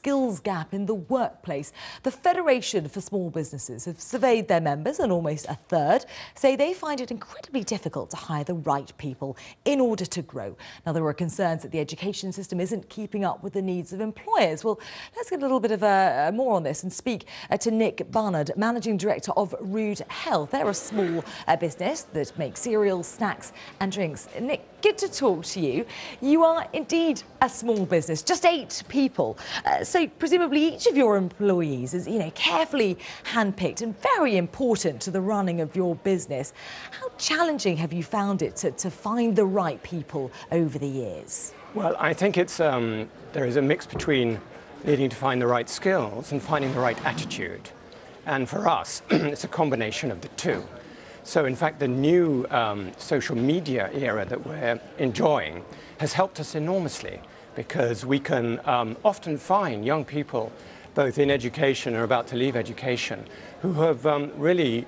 skills gap in the workplace. The Federation for Small Businesses have surveyed their members, and almost a third say they find it incredibly difficult to hire the right people in order to grow. Now, there are concerns that the education system isn't keeping up with the needs of employers. Well, let's get a little bit of more on this and speak to Nick Barnard, Managing Director of Rude Health. They're a small business that makes cereals, snacks and drinks. Nick, good to talk to you. You are indeed a small business, just 8 people. So presumably each of your employees is, carefully handpicked and very important to the running of your business. How challenging have you found it to find the right people over the years? Well, I think it's there is a mix between needing to find the right skills and finding the right attitude. And for us, it's a combination of the two. So in fact, the new social media era that we're enjoying has helped us enormously, because we can often find young people, both in education or about to leave education, who have really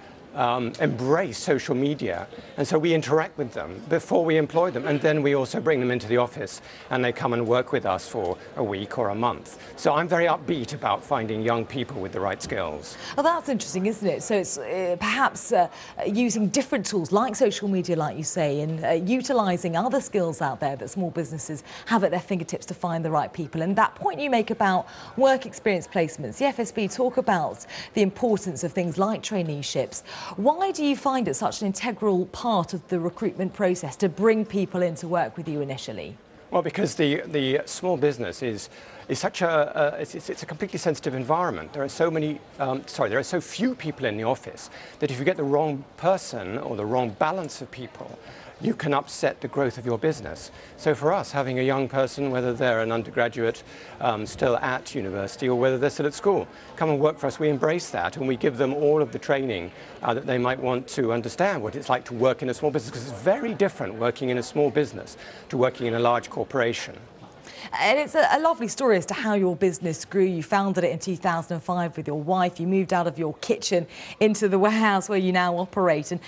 embrace social media, and so we interact with them before we employ them, and then we also bring them into the office and they come and work with us for a week or a month. So I'm very upbeat about finding young people with the right skills. Well, that's interesting, isn't it? So it's perhaps using different tools like social media, like you say, and utilising other skills out there that small businesses have at their fingertips to find the right people. And that point you make about work experience placements, the FSB talk about the importance of things like traineeships. Why do you find it such an integral part of the recruitment process to bring people in to work with you initially? Well, because the small business is such it's a completely sensitive environment. There are so many, there are so few people in the office that if you get the wrong person or the wrong balance of people, you can upset the growth of your business. So for us, having a young person, whether they're an undergraduate still at university or whether they're still at school, come and work for us, we embrace that and we give them all of the training that they might want to understand what it's like to work in a small business, because it's very different working in a small business to working in a large corporation. And it's a lovely story as to how your business grew. You founded it in 2005 with your wife. You moved out of your kitchen into the warehouse where you now operate. And,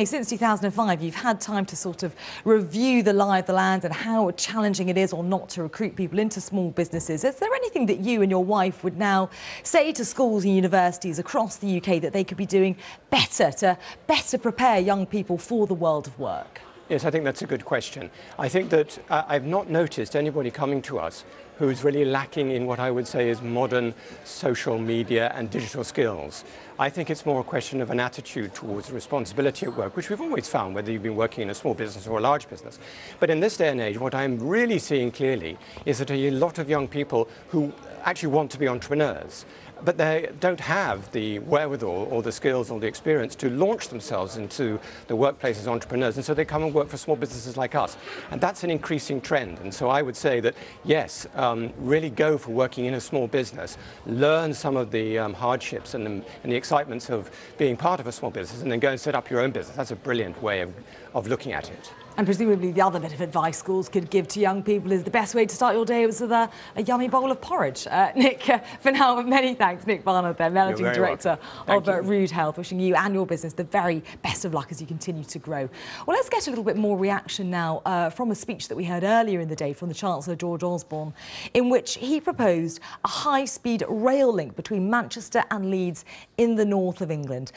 since 2005, you've had time to sort of review the lie of the land and how challenging it is or not to recruit people into small businesses. Is there anything that you and your wife would now say to schools and universities across the UK that they could be doing better to better prepare young people for the world of work? Yes, I think that's a good question. I think that I've not noticed anybody coming to us who is really lacking in what I would say is modern social media and digital skills. I think it's more a question of an attitude towards responsibility at work, which we've always found, whether you've been working in a small business or a large business. But in this day and age, what I'm really seeing clearly is that a lot of young people who actually want to be entrepreneurs, but they don't have the wherewithal or the skills or the experience to launch themselves into the workplace as entrepreneurs, and so they come and work for small businesses like us. And that's an increasing trend. And so I would say that, yes, really go for working in a small business, learn some of the hardships and the excitements of being part of a small business, and then go and set up your own business. That's a brilliant way of looking at it. And presumably the other bit of advice schools could give to young people is the best way to start your day was with a yummy bowl of porridge. Nick, for now, many thanks. Nick Barnard there, Managing Director of Rude Health, wishing you and your business the very best of luck as you continue to grow. Well, let's get a little bit more reaction now from a speech that we heard earlier in the day from the Chancellor, George Osborne, in which he proposed a high-speed rail link between Manchester and Leeds in the north of England.